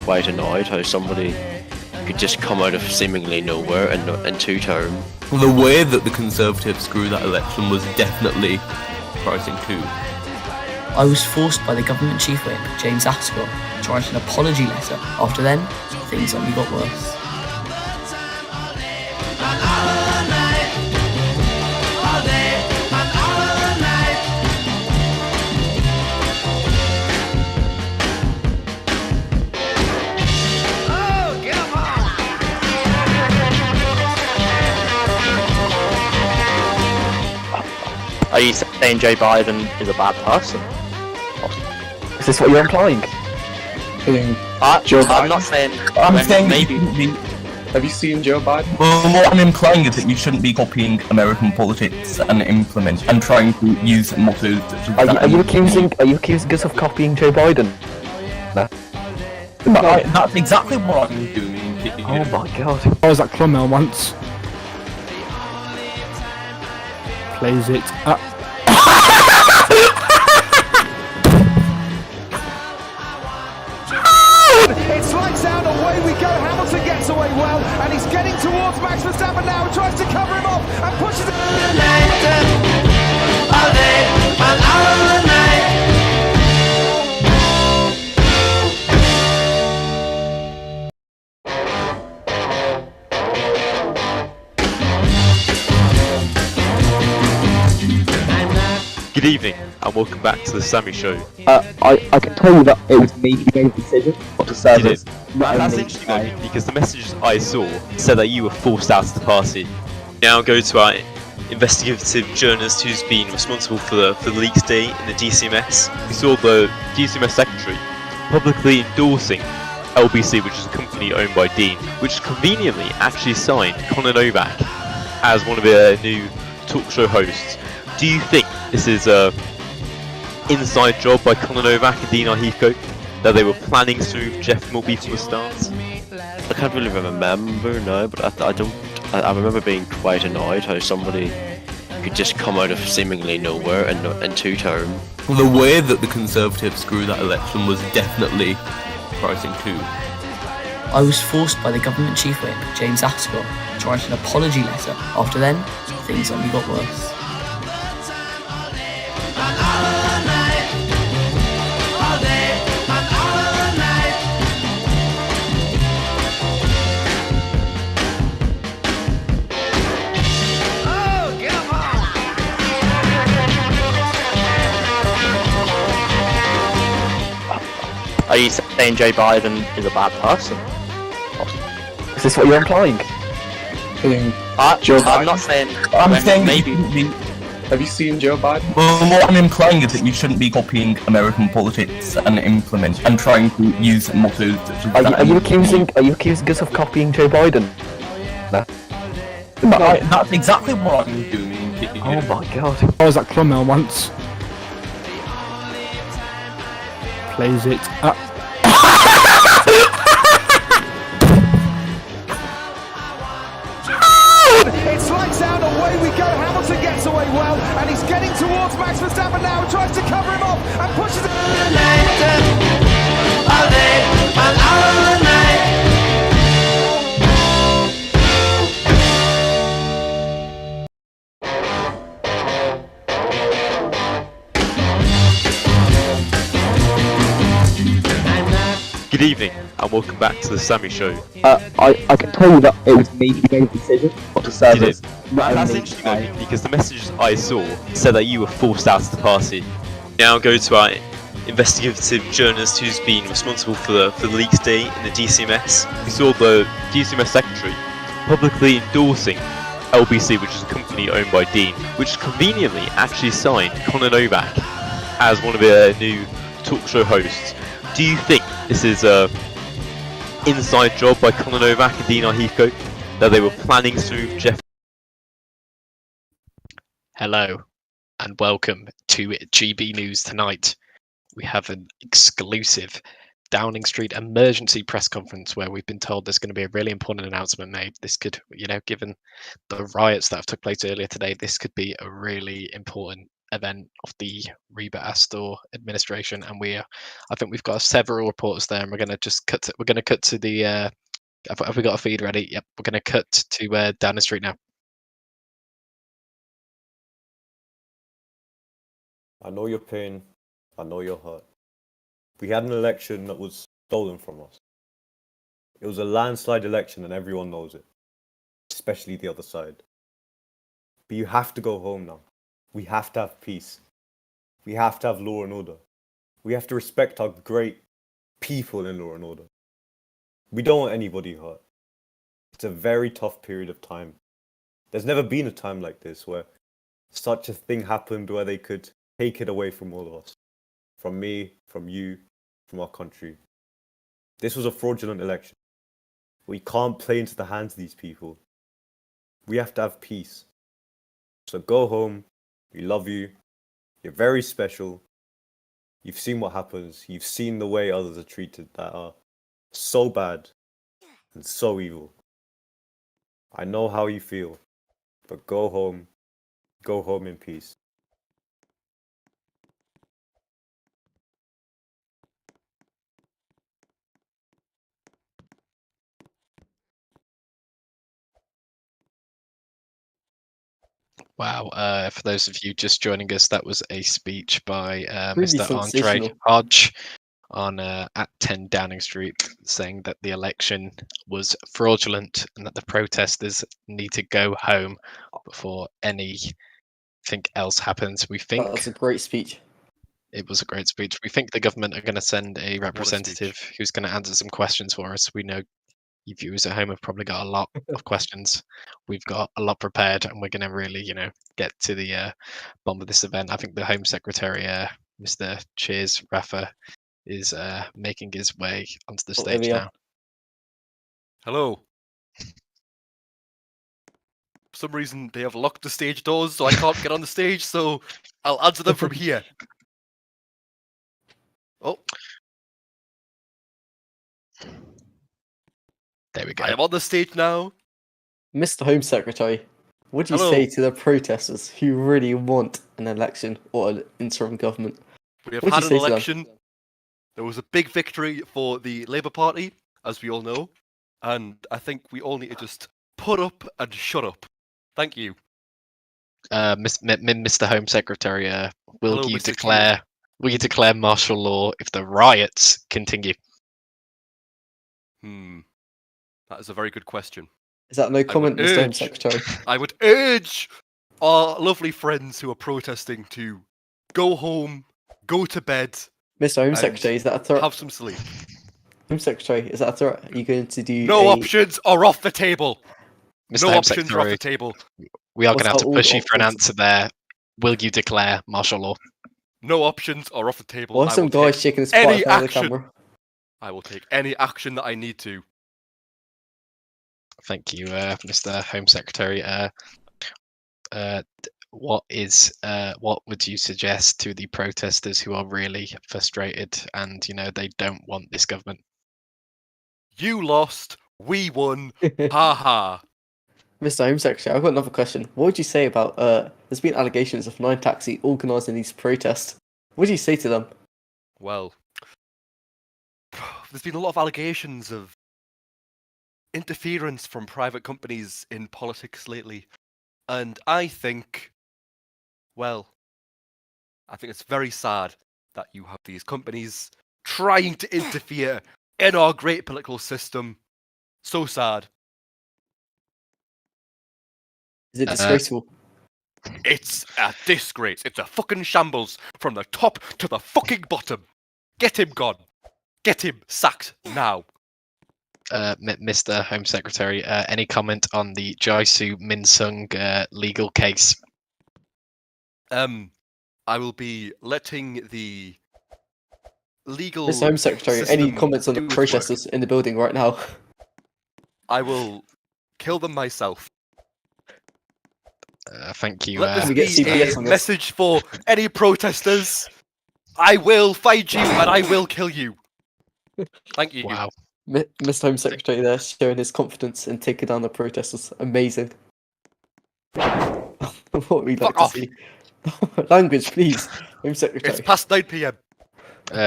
quite annoyed how somebody could just come out of seemingly nowhere in two-term. Well, the way that the Conservatives screwed that election was definitely surprising too. I was forced by the government chief whip, James Ascot, to write an apology letter. After then, things only got worse. Are you saying Joe Biden is a bad person? Is this what you're implying? I'm not saying. I'm saying maybe. Have you seen Joe Biden? Well, what I'm implying is that you shouldn't be copying American politics and trying to use mottos. Are you accusing us of copying Joe Biden? That's exactly what I'm doing. Oh my god. I was at Clonmel once. Plays it up. It's lights out, away we go. Hamilton gets away well, and he's getting towards Max Verstappen now and tries to cover him off and pushes it. Good evening, and welcome back to the Sammy Show. I can tell you that it was me who made the decision not to serve You us. did. And that's interesting of you, because the messages I saw said that you were forced out of the party. Now go to our investigative journalist who's been responsible for the leaks day in the DCMS. We saw the DCMS secretary publicly endorsing LBC, which is a company owned by Dean, which conveniently actually signed Conor Novak as one of their new talk show hosts. Do you think this is a inside job by Conor Novak and Dean Heathcote, that they were planning to move Jeff Milby from the start? I can't really remember now, but I remember being quite annoyed how somebody could just come out of seemingly nowhere in two-term. Well, the way that the Conservatives screwed that election was definitely surprising too. I was forced by the government chief whip, James Ascot, to write an apology letter. After then, things only got worse. Are you saying Joe Biden is a bad person? Is this what you're implying? I'm not saying. I'm saying maybe. Have you seen Joe Biden? Well, what I'm implying is that you shouldn't be copying American politics and trying to use mottos. Are you accusing us of copying Joe Biden? That's exactly what I'm doing. Oh my god. I was at Clonmel once. Plays it up. It's lights out, away we go. Hamilton gets away well, and he's getting towards Max Verstappen now and tries to cover him off and pushes it. Good evening, and welcome back to the Sammy Show. I can tell you that it was me who made the decision not to serve You did. us. And that's interesting of you, because the messages I saw said that you were forced out of the party. Now go to our investigative journalist who's been responsible for the leaks day in the DCMS. We saw the DCMS secretary publicly endorsing LBC, which is a company owned by Dean, which conveniently actually signed Conor Novak as one of their new talk show hosts. Do you think this is a inside job by Conor Novak and Dean Heathcote, that they were planning to move Jeff? Hello and welcome to GB News Tonight. We have an exclusive Downing Street emergency press conference where we've been told there's going to be a really important announcement made. This could, given the riots that have took place earlier today, this could be a really important event of the Reba Astor administration, and I think we've got several reporters there, and we're going to just cut to the. Have we got a feed ready? Yep, we're going to cut to Downing Street now. I know your pain. I know your hurt. We had an election that was stolen from us. It was a landslide election and everyone knows it, especially the other side. But you have to go home now. We have to have peace. We have to have law and order. We have to respect our great people in law and order. We don't want anybody hurt. It's a very tough period of time. There's never been a time like this where such a thing happened where they could take it away from all of us. From me, from you, from our country. This was a fraudulent election. We can't play into the hands of these people. We have to have peace. So go home. We love you. You're very special. You've seen what happens. You've seen the way others are treated that are so bad and so evil. I know how you feel, but go home. Go home in peace. Wow. For those of you just joining us, that was a speech by Really Mr. Andre sensational. Hodge on at 10 Downing Street, saying that the election was fraudulent and that the protesters need to go home before anything else happens. We think That's a great speech. it was a great speech. We think the government are going to send a representative who's going to answer some questions for us. We know you viewers at home have probably got a lot of questions. We've got a lot prepared, and we're going to really, get to the bottom of this event. I think the Home Secretary, Mr. Cheers Rafa, is making his way onto the stage now. Hello. For some reason, they have locked the stage doors, so I can't get on the stage, so I'll answer them from here. Oh. There we go. I am on the stage now. Mr. Home Secretary, what do you Hello. say to the protesters who really want an election or an interim government? We have What do had you an say to them? election. There was a big victory for the Labour Party, as we all know, and I think we all need to just put up and shut up. Thank you. Mr. Home Secretary, will Hello, you Mr. declare martial law if the riots continue? That is a very good question. Is that no comment, would Mr. Home urge- Secretary? I would urge our lovely friends who are protesting to go home, go to bed, Mr. Home and Secretary, is that a threat? have some sleep. Home Secretary, is that a threat? Are you going to do No a... options are off the table. Mr. No Home options are off Secretary, the table. we are going to have What's to all push you for an options? answer there. Will you declare martial law? No options are off the table. Why are I some will guy take shaking his butt any in front of the action. camera? I will take any action that I need to. Thank you, Mr. Home Secretary. What would you suggest to the protesters who are really frustrated and they don't want this government? You lost, we won. Ha ha. Mr. Home Secretary, I've got another question. What would you say about there's been allegations of Nine Taxi organising these protests? What do you say to them? Well, there's been a lot of allegations of interference from private companies in politics lately. And I think it's very sad that you have these companies trying to interfere in our great political system. So sad. Is it disgraceful? It's a disgrace. It's a fucking shambles from the top to the fucking bottom. Get him gone. Get him sacked now. Mr. Home Secretary, any comment on the Jaisu Min-sung legal case? I will be letting the legal Mr. Home Secretary, any system comments on the do its protesters in the building right now? work. I will kill them myself. Thank you. Let we get this be CPS a on this? message for any protesters. I will find you and I will kill you. Thank you. Wow. Mr. Home Secretary there showing his confidence in taking down the protesters. Amazing. What we'd like Fuck to off. see. Language, please. Home Secretary. It's past 9 p.m.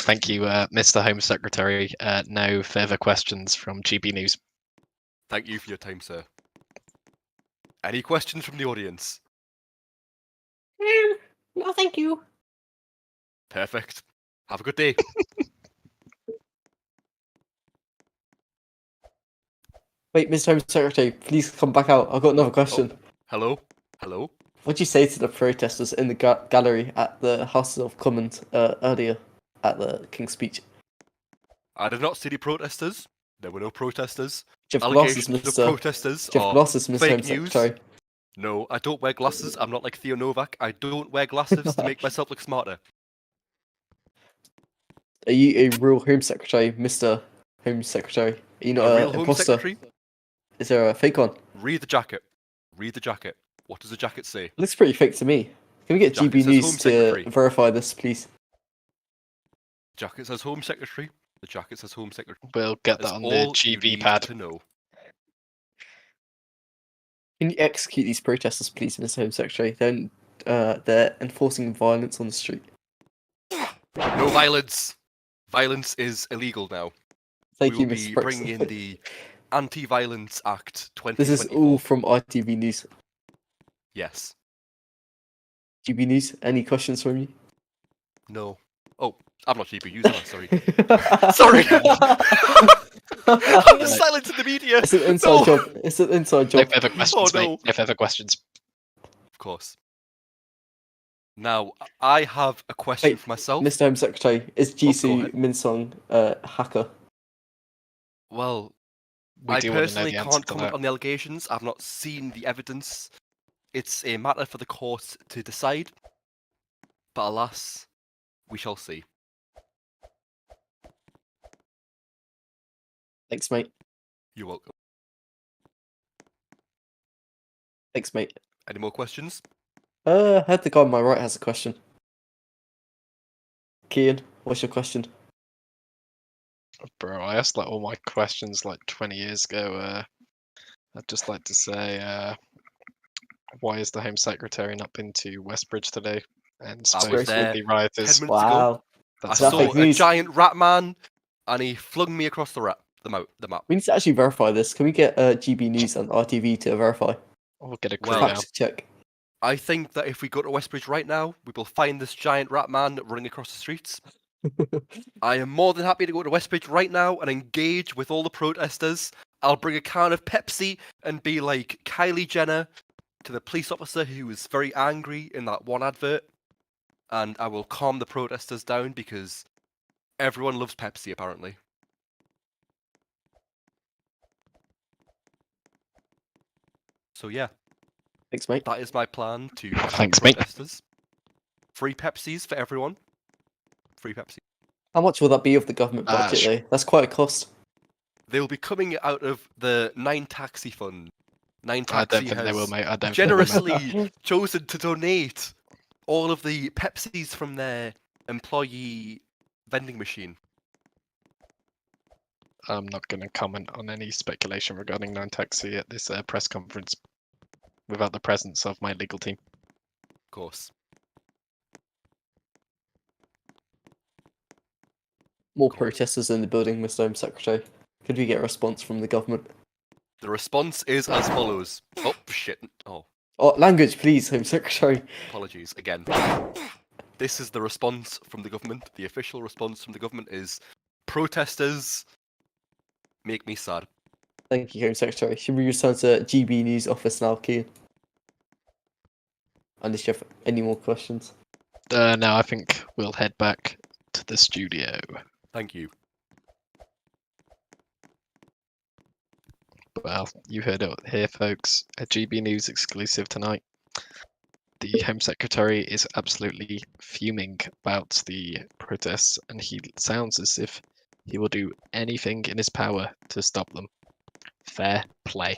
Thank you, Mr. Home Secretary. No further questions from GB News. Thank you for your time, sir. Any questions from the audience? No, thank you. Perfect. Have a good day. Wait, Mr. Home Secretary, please come back out. I've got another question. Hello? Hello? What did you say to the protesters in the gallery at the House of Commons earlier at the King's Speech? I did not see the protesters. There were no protesters. Do you have glasses, Allegations of Mr. protesters Do you have are glasses, Mr. Home fake news. Secretary? No, I don't wear glasses. I'm not like Theo Novak. I don't wear glasses to make myself look smarter. Are you a real Home Secretary, Mr. Home Secretary? Are you not A an real Home imposter? Secretary? Is there a fake one? Read the jacket. Read the jacket. What does the jacket say? It looks pretty fake to me. Can we get Jacket GB says Home News to Secretary. verify this, please? Jacket says Home Secretary. The jacket says Home Secretary. We'll get That is that on the all you GB need pad. to know. Can you execute these protesters, please, Mr. Home Secretary? They're enforcing violence on the street. No violence. Violence is illegal now. Thank we you, will Mr. be Brooks. bringing in the Anti-Violence Act 2024. This is all from ITV News. Yes. GB News, any questions from you? No. Oh, I'm not GB News, am I? Sorry. Sorry. I'm just silent in the media. It's an inside job. It's an inside No job. further questions, no. mate. No further questions. Of course. Now, I have a question Wait, for myself. Mr. Home Secretary, is go Jisoo ahead. Minsong a hacker? Well, We I do want to know personally the answer can't to comment that. on the allegations. I've not seen the evidence. It's a matter for the court to decide. But alas, we shall see. Thanks, mate. You're welcome. Thanks, mate. Any more questions? I heard the guy on my right has a question. Kian, what's your question? Bro, I asked like all my questions like 20 years ago. I'd just like to say, why is the Home Secretary not been to Westbridge today and was spoke with there the rioters? 10 minutes ago. Wow. I That's that saw fake a news? giant rat man, and he flung me across the map. We need to actually verify this. Can we get GB News and RTV to verify? We'll get a crew Well, now. Fact check. I think that if we go to Westbridge right now, we will find this giant rat man running across the streets. I am more than happy to go to Westbridge right now and engage with all the protesters. I'll bring a can of Pepsi and be like Kylie Jenner to the police officer who was very angry in that one advert. And I will calm the protesters down because everyone loves Pepsi apparently. So yeah, Thanks, mate. that is my plan to Thanks, calm mate. protesters. Free Pepsis for everyone. Free Pepsi. How much will that be of the government budget, sh- though? That's quite a cost. They'll be coming out of the Nine Taxi Fund. Nine I don't Taxi think they will, has mate. I don't think they will. generously chosen to donate all of the Pepsis from their employee vending machine. I'm not going to comment on any speculation regarding Nine Taxi at this press conference without the presence of my legal team. Of course. More protesters in the building, Mr. Home Secretary. Could we get a response from the government? The response is as follows. Oh, shit. Oh, Oh, language, please, Home Secretary. apologies again. This is the response from the government. The official response from the government is protesters make me sad. Thank you, Home Secretary. Should we return to GB News office now, Kian? Unless you have any more questions. No, I think we'll head back to the studio. Thank you. Well, you heard it here, folks. A GB News exclusive tonight. The Home Secretary is absolutely fuming about the protests, and he sounds as if he will do anything in his power to stop them. Fair play.